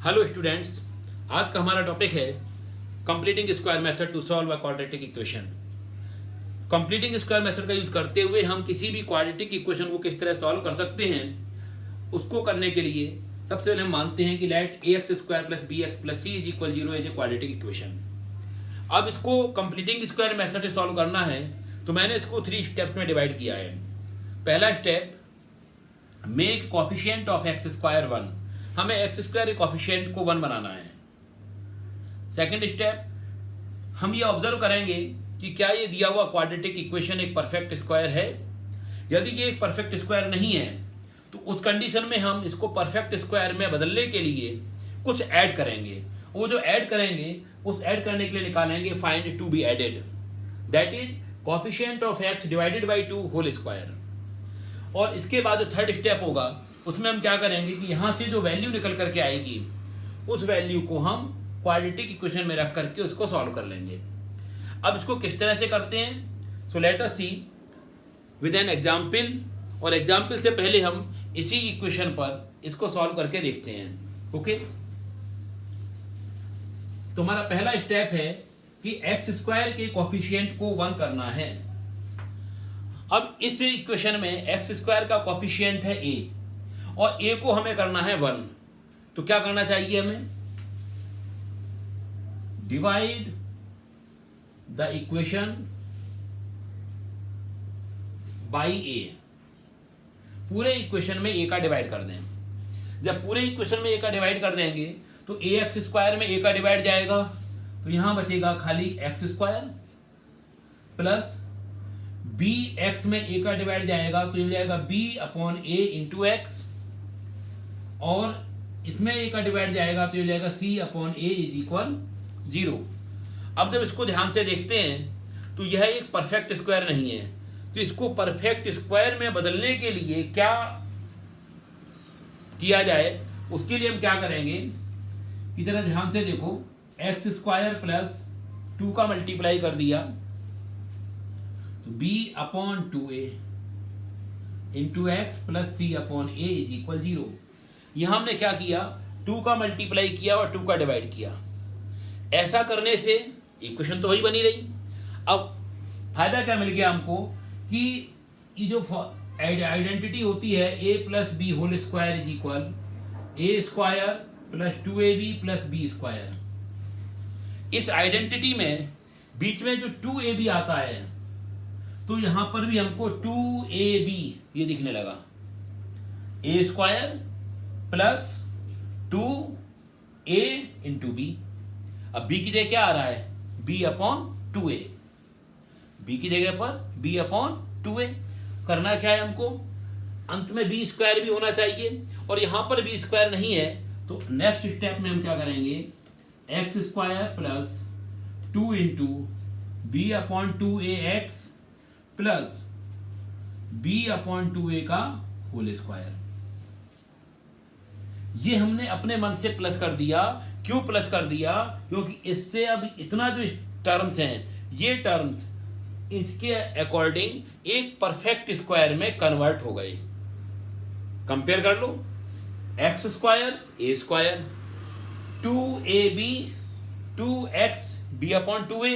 Hello students, आज का हमारा टॉपिक है completing square method to solve a quadratic equation. Completing square method का यूज करते हुए हम किसी भी क्वाड्रेटिक इक्वेशन को किस तरह सॉल्व कर सकते हैं, उसको करने के लिए सबसे पहले हम मानते हैं कि let ax square plus B X plus C is equal 0 is a quadratic equation. अब इसको कंप्लीटिंग स्क्वायर मेथड से सॉल्व करना है तो मैंने इसको 3 स्टेप्स में डिवाइड किया है। पहला step, make coefficient of x square 1। हमें एक्स स्क्वायर के कोफिशिएंट को 1 बनाना है। सेकंड स्टेप, हम ये ऑब्जर्व करेंगे कि क्या ये दिया हुआ क्वाड्रेटिक इक्वेशन एक परफेक्ट स्क्वायर है। यदि ये एक परफेक्ट स्क्वायर नहीं है तो उस कंडीशन में हम इसको परफेक्ट स्क्वायर में बदलने के लिए कुछ ऐड करेंगे। वो जो ऐड करेंगे उस ऐड करने के लिए निकालेंगे find to be added, that is coefficient of X divided by 2 whole square. और इसके बाद जो थर्ड स्टेप होगा उसमें हम क्या करेंगे कि यहां से जो वैल्यू निकल करके आएगी उस वैल्यू को हम क्वाड्रेटिक इक्वेशन में रख करके उसको सॉल्व कर लेंगे। अब इसको किस तरह से करते हैं, so let us see with an example. और एग्जाम्पल से पहले हम इसी इक्वेशन पर इसको सॉल्व करके देखते हैं। ओके, तो हमारा पहला स्टेप है कि एक्स स्क्वायर के कोफिशिएंट को 1 करना है। अब इस इक्वेशन में एक्स स्क्वायर का कोफिशिएंट है a और a को हमें करना है 1। तो क्या करना चाहिए हमें, divide the equation by a। पूरे इक्वेशन में a का डिवाइड कर दें। जब पूरे इक्वेशन में a का डिवाइड कर देंगे तो a एक्स स्क्वायर में a का डिवाइड जाएगा, तो यहां बचेगा खाली X square plus B X में a का डिवाइड जाएगा तो ये जाएगा b upon a into X, और इसमें a का डिवाइड जाएगा तो ये जाएगा c upon a is equal 0। अब जब इसको ध्यान से देखते हैं तो यह एक परफेक्ट स्क्वायर नहीं है, तो इसको परफेक्ट स्क्वायर में बदलने के लिए क्या किया जाए, उसके लिए हम क्या करेंगे कि जरा ध्यान से देखो, एक्स स्क्वायर प्लस 2 का मल्टीप्लाई कर दिया तो b upon 2a into X plus C upon a is equal 0। यहां हमने क्या किया, 2 का मल्टीप्लाई किया और 2 का डिवाइड किया। ऐसा करने से इक्वेशन तो वही बनी रही। अब फायदा क्या मिल गया हमको कि ये जो आइडेंटिटी होती है a plus B whole square is equal a square plus 2ab plus B square. इस आइडेंटिटी में बीच में जो 2ab आता है तो यहां पर भी हमको 2ab ये दिखने लगा, a square plus 2a into B. अब b की जगह क्या आ रहा है, b अपॉन 2a। b की जगह पर b अपॉन 2a। करना क्या है हमको, अंत में b स्क्वायर भी होना चाहिए और यहां पर b स्क्वायर नहीं है तो नेक्स्ट स्टेप में हम क्या करेंगे, X square plus 2 into B upon 2a X plus b upon 2a का होल स्क्वायर। ये हमने अपने मन से प्लस कर दिया। क्यों प्लस कर दिया, क्योंकि इससे अब इतना जो टर्म्स हैं ये टर्म्स इसके अकॉर्डिंग एक परफेक्ट स्क्वायर में कन्वर्ट हो गए। कंपेयर कर लो, X square A square 2ab 2x b upon 2a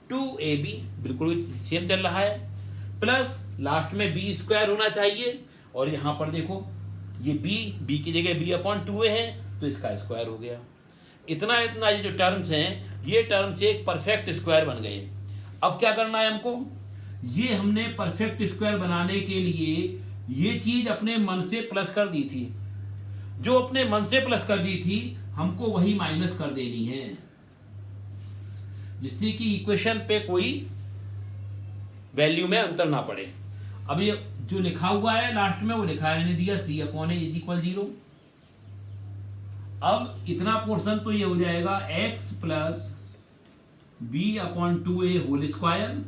2ab बिल्कुल सेम चल रहा है, प्लस लास्ट में b स्क्वायर होना चाहिए और यहां पर देखो ये b की जगह b अपॉन 2a है तो इसका स्क्वायर हो गया। इतना ये जो टर्म्स हैं ये टर्म्स एक परफेक्ट स्क्वायर बन गए। अब क्या करना है हमको, ये हमने परफेक्ट स्क्वायर बनाने के लिए ये चीज अपने मन से प्लस कर दी थी। जो अपने मन से प्लस कर दी थी हमको वही माइनस कर देनी है, जिससे कि इक्वेशन पे कोई वैल्यू में अंतर ना पड़े। अब ये जो लिखा हुआ है लास्ट में वो लिखा है दिया c upon a is equal 0। अब इतना पोर्शन तो ये हो जाएगा x plus b upon 2a whole square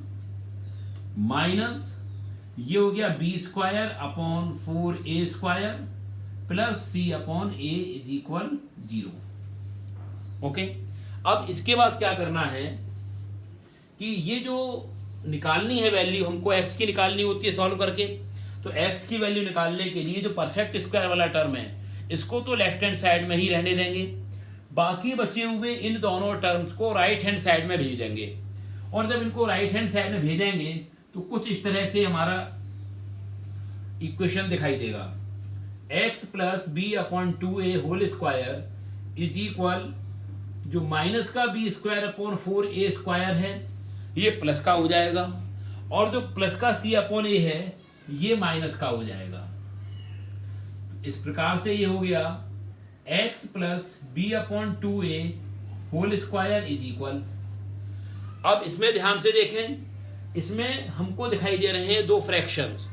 minus ये हो गया b square upon 4a square plus c upon a is equal 0। Okay, अब इसके बाद क्या करना है कि ये जो निकालनी है वैल्यू, हमको x की निकालनी होती है सॉल्व करके, तो x की वैल्यू निकालने के लिए जो परफेक्ट स्क्वायर वाला टर्म है इसको तो लेफ्ट हैंड साइड में ही रहने देंगे। बाकी बचे हुए इन दोनों टर्म्स को राइट हैंड साइड में भेज देंगे। और जब इनको राइट हैंड साइड में भेजेंगे तो कुछ इस तरह से हमारा इक्वेशन दिखाई देगा। x plus B upon 2a whole square is equal, जो माइनस का B square upon 4a square है ये प्लस का हो जाएगा, और जो प्लस का c अपॉन a है ये माइनस का हो जाएगा। इस प्रकार से ये हो गया x plus B upon 2a whole square is equal. अब इसमें ध्यान से देखें, इसमें हमको दिखाई दे रहे हैं दो फ्रैक्शंस,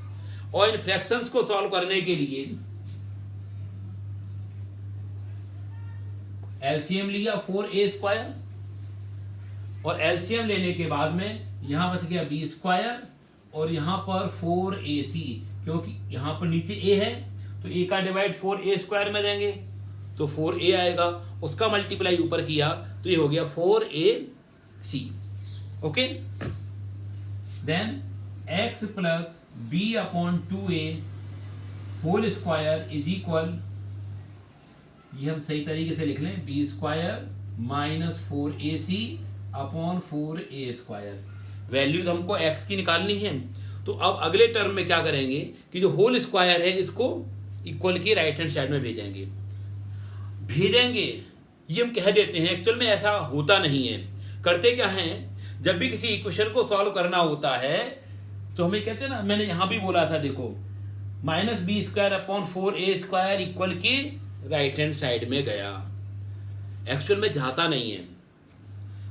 और इन फ्रैक्शंस को सॉल्व करने के लिए एलसीएम लिया 4a स्क्वायर, और एलसीएम लेने के बाद में यहां बच गया b स्क्वायर और यहां पर 4ac, क्योंकि यहां पर नीचे a है तो a का डिवाइड 4a स्क्वायर में देंगे तो 4a आएगा, उसका मल्टीप्लाई ऊपर किया तो ये हो गया 4ac। Okay, then x plus B upon 2a whole square is equal, ये हम सही तरीके से लिख लें, B square minus 4ac upon 4a square. Values हमको x की निकालनी है, तो अब अगले टर्म में क्या करेंगे कि जो होल स्क्वायर है इसको इक्वल के राइट हैंड साइड में भेजेंगे। ये हम कह देते हैं, एक्चुअल में ऐसा होता नहीं है। करते क्या है, जब भी किसी इक्वेशन को सॉल्व करना होता है तो हमें कहते हैं ना, मैंने यहां भी बोला था, देखो minus B square upon 4a square equal के राइट हैंड साइड में गया। एक्चुअल में जाता नहीं है,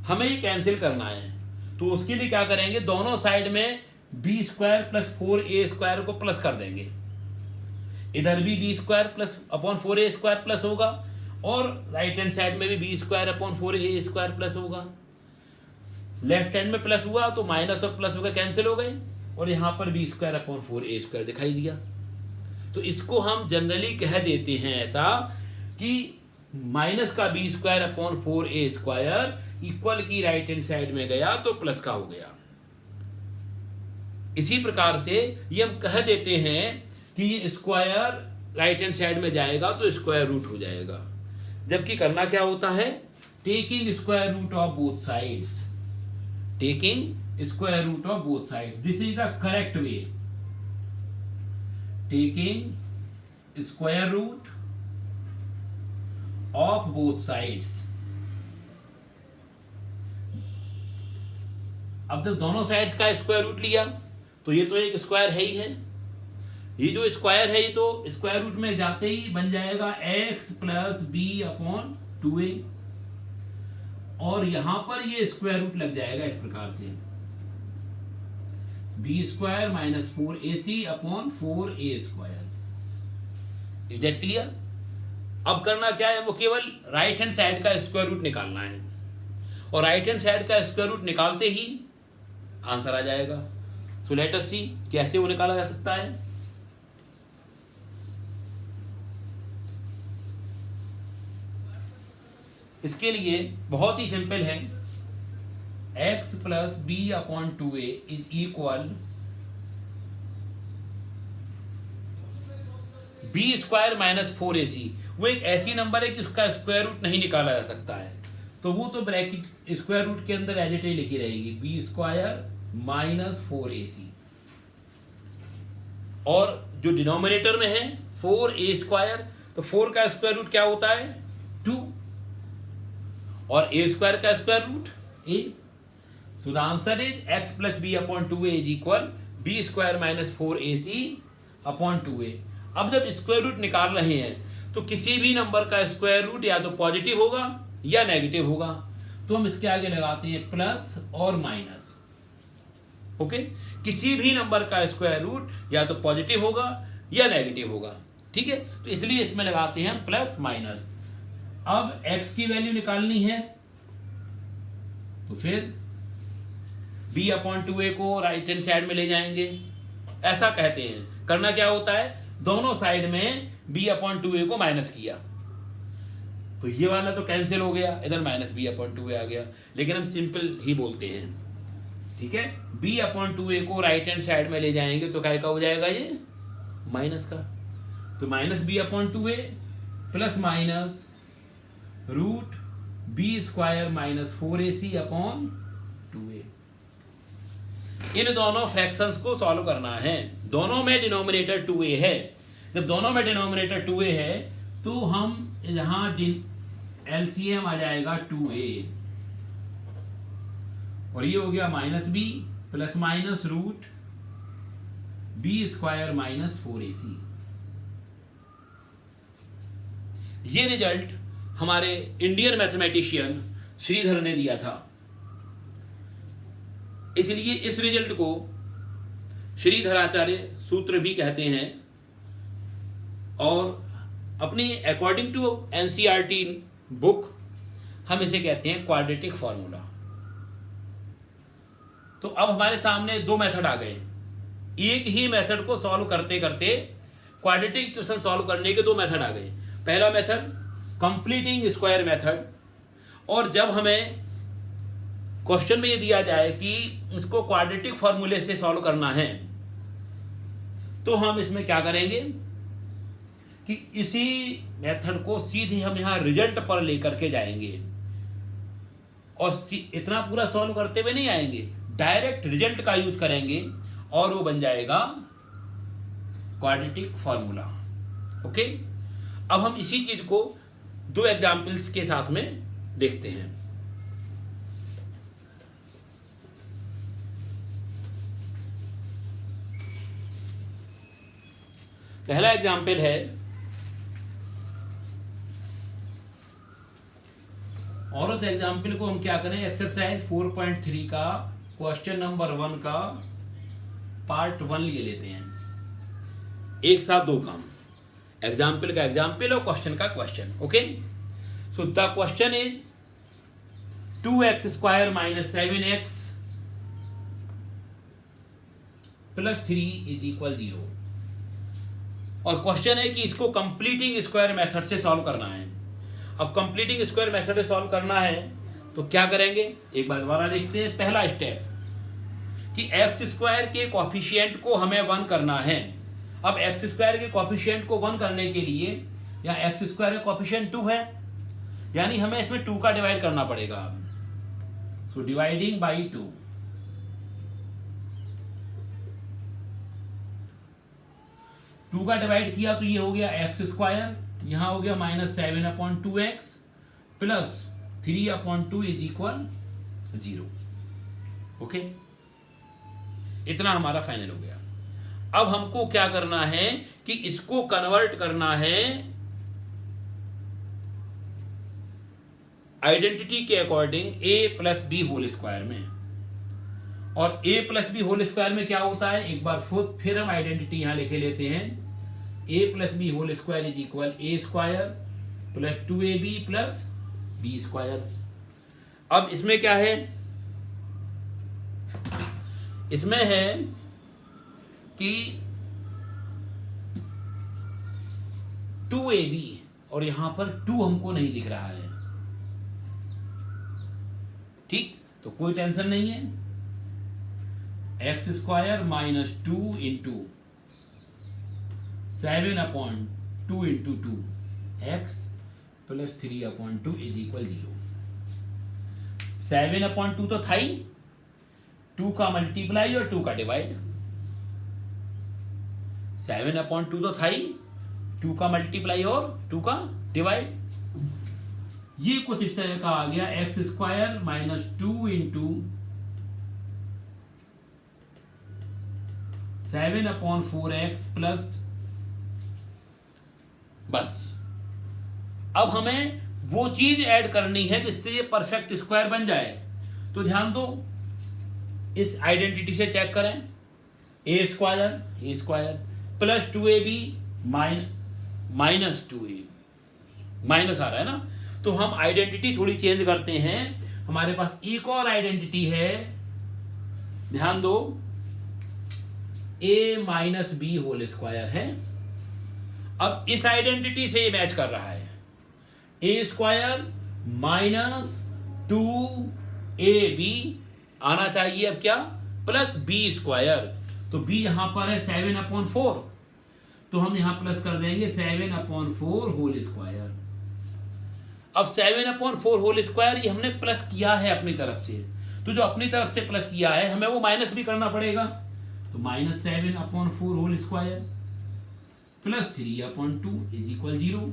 हमें ये कैंसिल करना है, तो उसके लिए क्या करेंगे, दोनों साइड में B square plus 4a square को प्लस कर देंगे। इधर भी B square plus upon 4a square plus होगा, और राइट हैंड साइड में भी B square upon 4a square plus होगा। लेफ्ट हैंड में प्लस हुआ तो माइनस और प्लस होकर कैंसिल हो गए, और यहां पर B square upon 4a square दिखाई दिया। तो इसको हम जनरली कह देते हैं ऐसा कि माइनस का B square upon 4a square equal की राइट हैंड साइड में गया तो प्लस का हो गया। इसी प्रकार से ये हम कह देते हैं कि ये स्क्वायर राइट हैंड साइड में जाएगा तो स्क्वायर रूट हो जाएगा, जबकि करना क्या होता है, taking square root of both sides, taking square root of both sides, this is the correct way, taking square root of both sides. अब जब दोनों साइड्स का स्क्वायर रूट लिया तो ये तो एक स्क्वायर है ही है, ये जो स्क्वायर है ये तो स्क्वायर रूट में जाते ही बन जाएगा x plus B upon 2a, और यहां पर ये स्क्वायर रूट लग जाएगा इस प्रकार से, B square minus 4ac upon 4a square. Is that clear? अब करना क्या है, वो केवल राइट हैंड साइड का स्क्वायर रूट निकालना है, और राइट हैंड साइड का स्क्वायर रूट निकालते ही आंसर आ जाएगा। सो लेट अस सी कैसे वो निकाला जा सकता है। इसके लिए बहुत ही सिंपल है, x plus B upon 2a is equal B square minus 4ac। वो एक ऐसी नंबर है कि उसका स्क्वायर रूट नहीं निकाला जा सकता है, तो वो तो ब्रैकेट स्क्वायर रूट के अंदर एज इट इज लिखी रहेगी, बी स्क्वायर माइनस 4ac, और जो डिनोमिनेटर में है 4a स्क्वायर, तो 4 का स्क्वायर रूट क्या होता है 2, और a स्क्वायर का square root a। So the answer is x plus B upon 2a is equal B square minus 4ac upon 2a। अब जब स्क्वायर रूट निकाल रहे हैं तो किसी भी नंबर का स्क्वायर रूट या तो पॉजिटिव होगा या नेगेटिव होगा, तो हम इसके आगे लगाते हैं प्लस और माइनस। ओके, किसी भी नंबर का स्क्वायर रूट या तो पॉजिटिव होगा या नेगेटिव होगा, ठीक है, तो इसलिए इसमें लगाते हैं प्लस माइनस। अब x की वैल्यू निकालनी है, तो फिर b अपॉन 2a को राइट हैंड साइड में ले जाएंगे, ऐसा कहते हैं। करना क्या होता है, दोनों साइड में b अपॉन 2a को माइनस किया, तो ये वाला तो कैंसिल हो गया, इधर माइनस b अपॉन 2a आ गया, लेकिन हम सिंपल ही बोलते हैं, ठीक है। b अपॉन 2a को राइट हैंड साइड में ले जाएंगे तो क्या हो जाएगा, ये माइनस का, तो minus b upon 2a plus minus root B square minus 4ac upon 2a। इन दोनों फ्रैक्शंस को सॉल्व करना है। दोनों में डिनोमिनेटर 2a है। जब दोनों में डिनोमिनेटर 2a है तो हम यहां एलसीएम आ जाएगा 2a, और ये हो गया minus B plus minus root B square minus 4ac। ये रिजल्ट हमारे इंडियन मैथमेटिशियन श्रीधर ने दिया था, इसलिए इस रिजल्ट को श्रीधराचार्य सूत्र भी कहते हैं, और अपनी अकॉर्डिंग टू एनसीईआरटी बुक हम इसे कहते हैं क्वाड्रेटिक फॉर्मूला। तो अब हमारे सामने दो मेथड आ गए। एक ही मेथड को सॉल्व करते करते क्वाड्रेटिक इक्वेशन सॉल्व करने के दो मेथड आ गए। पहला मेथड कंप्लीटिंग स्क्वायर मेथड, और जब हमें क्वेश्चन में ये दिया जाए कि इसको क्वाड्रेटिक फॉर्मूले से सॉल्व करना है तो हम इसमें क्या करेंगे कि इसी मेथड को सीधे हम यहां रिजल्ट पर लेकर के जाएंगे, और इतना पूरा सॉल्व करते हुए नहीं आएंगे, डायरेक्ट रिजल्ट का यूज करेंगे और वो बन जाएगा क्वाड्रेटिक फॉर्मूला। ओके, अब हम इसी चीज को दो एग्जाम्पल्स के साथ में देखते हैं। पहला एग्जाम्पल है, और उस एग्जाम्पल को हम क्या करें, एक्सरसाइज 4.3 का क्वेश्चन नंबर 1 का पार्ट 1 ले लेते हैं। एक साथ दो काम, एग्जाम्पल का एग्जाम्पल और क्वेश्चन का question. Okay, so the question is 2x square minus 7x plus 3 is equal 0, और क्वेश्चन है कि इसको कंप्लीटिंग स्क्वायर मेथड से सॉल्व करना है। अब कंप्लीटिंग स्क्वायर मेथड से सॉल्व करना है तो क्या करेंगे, एक बार दोबारा देखते हैं। पहला स्टेप कि एक्स स्क्वायर के कोफिशिएंट को हमें 1 करना है। अब एक्स स्क्वायर के कोफिशिएंट को 1 करने के लिए, या एक्स स्क्वायर का कोफिशिएंट 2 है, यानी हमें इसमें 2 का डिवाइड करना पड़ेगा। सो डिवाइडिंग बाई 2, टू का डिवाइड किया तो ये हो गया एक्स स्क्वायर, यहां हो गया minus 7/2x plus 3/2 is equal 0। Okay, इतना हमारा फाइनल हो गया। अब हमको क्या करना है कि इसको कन्वर्ट करना है आइडेंटिटी के according a plus B whole square में। और a plus B whole square में क्या होता है, एक बार फिर हम आइडेंटिटी यहां लिखे लेते हैं। a plus B whole square is equal a square plus 2ab plus b square. अब इसमें क्या है, इसमें है कि 2ab, और यहां पर 2 हमको नहीं दिख रहा है। ठीक, तो कोई टेंशन नहीं है। X square minus 2 into 7/2 into 2 x plus 3/2 is equal 0। 7/2 तो था ही, 2 का मल्टीप्लाई और 2 का डिवाइड। 7/2 तो था ही, 2 का मल्टीप्लाई और 2 का डिवाइड। ये कुछ इस तरह का आ गया, x square minus 2 into 7/4x plus, बस। अब हमें वो चीज ऐड करनी है जिससे ये परफेक्ट स्क्वायर बन जाए। तो ध्यान दो, इस आइडेंटिटी से चेक करें, A square plus 2ab minus 2a, minus आ रहा है ना, तो हम आइडेंटिटी थोड़ी चेंज करते हैं। हमारे पास एक और आइडेंटिटी है, ध्यान दो, a minus B whole square है। अब इस आइडेंटिटी से ये मैच कर रहा है, ए स्क्वायर माइनस 2ab आना चाहिए, अब क्या, प्लस बी स्क्वायर। तो b यहां पर है 7/4, तो हम यहां प्लस कर देंगे 7/4 होल स्क्वायर। अब 7/4 होल स्क्वायर ये हमने प्लस किया है अपनी तरफ से, तो जो अपनी तरफ से प्लस किया है हमें वो माइनस भी करना पड़ेगा। तो -7/4 whole square plus 3/2 is equal 0।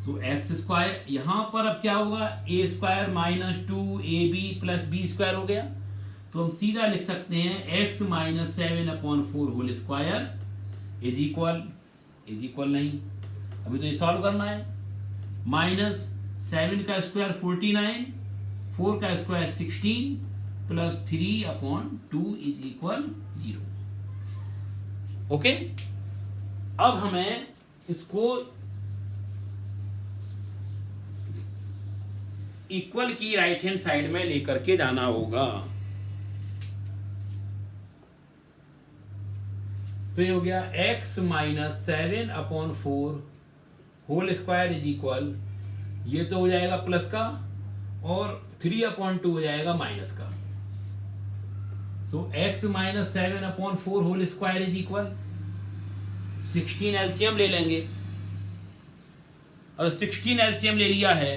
So X square, यहां पर अब क्या होगा, A square -2ab plus B square हो गया। तो हम सीधा लिख सकते हैं x -7/4 whole square is equal नहीं, अभी तो ये सॉल्व करना है। -7 का स्क्वायर 49, 4 का square 16 plus 3/2 is equal 0। Okay, अब हमें इसको इक्वल की राइट हैंड साइड में लेकर के जाना होगा। तो ये हो गया x -7/4 whole square is equal, ये तो हो जाएगा प्लस का और 3/2 हो जाएगा माइनस का। So x -7/4 whole square is equal 16 LCM ले लेंगे। और 16 एलसीएम ले लिया है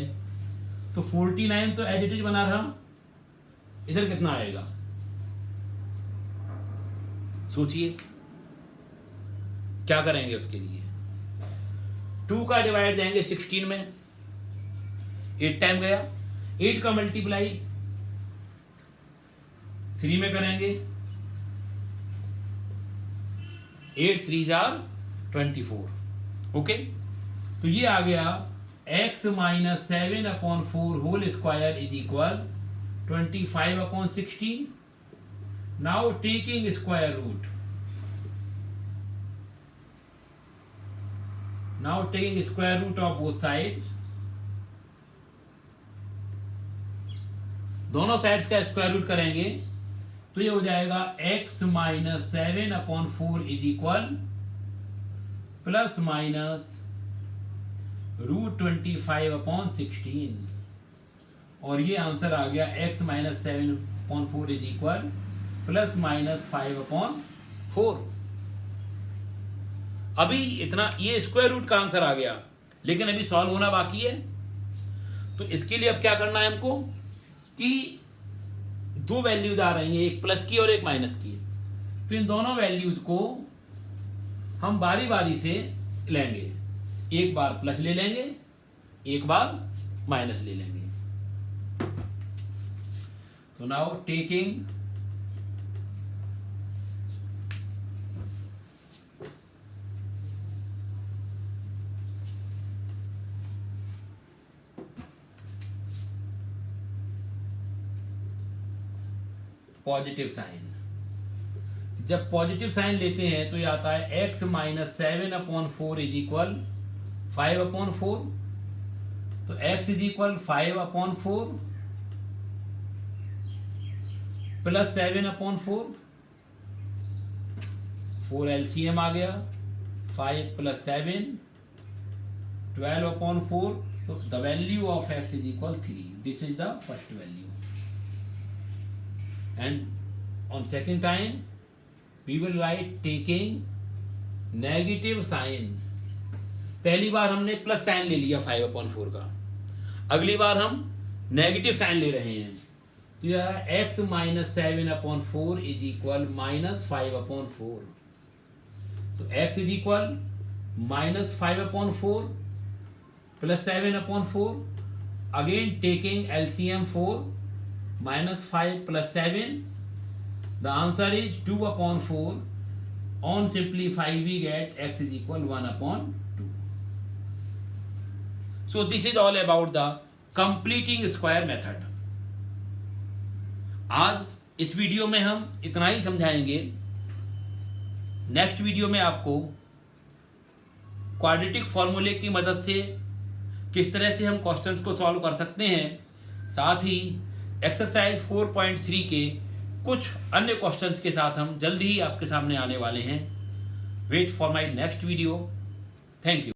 तो 49 तो एज इट इज बना रहा, इधर कितना आएगा सोचिए, क्या करेंगे उसके लिए। 2 का डिवाइड देंगे 16 में, 8 टाइम गया, 8 का मल्टीप्लाई 3 में करेंगे, 8 3 24। ओके, तो ये आ गया x -7/4 whole square is equal 25/16। Now taking square root, now taking square root of both sides, दोनों साइड्स का स्क्वायर रूट करेंगे तो ये हो जाएगा x -7/4 is equal plus minus √25/16, और ये आंसर आ गया x -7/4 is equal plus minus 5/4। अभी इतना ये स्क्वायर रूट का आंसर आ गया, लेकिन अभी सॉल्व होना बाकी है। तो इसके लिए अब क्या करना है हमको कि दो वैल्यूज आ रही हैं, एक प्लस की और एक माइनस की। तो इन दोनों वैल्यूज को हम बारी बारी से लेंगे, एक बार प्लस ले लेंगे, एक बार माइनस ले लेंगे। So now taking positive sign, जब पॉजिटिव साइन लेते हैं तो ये आता है x -7/4 इज इक्वल 5/4। तो x is equal 5/4 plus 7/4, 4 LCM आ गया, 5 plus 7 12/4। so the value of x is equal 3. This is the first value, and on second time we will write taking negative sign। पहली बार हमने plus sign ले लिया 5/4 का, अगली बार हम नेगेटिव साइन ले रहे हैं। तो यह x -7/4 is equal -5/4। So x is equal -5/4 plus 7/4, again taking LCM 4, -5 plus 7, the answer is 2/4. On simplify we get x is equal 1/2. So this is all about the completing square method. आज इस video में हम इतना ही समझाएंगे। Next video में आपको quadratic फॉर्मूले की मदद से किस तरह से हम क्वेश्चंस को सॉल्व कर सकते हैं, साथ ही एक्सरसाइज 4.3 के कुछ अन्य क्वेश्चंस के साथ हम जल्दी ही आपके सामने आने वाले हैं। Wait for my next video. Thank you.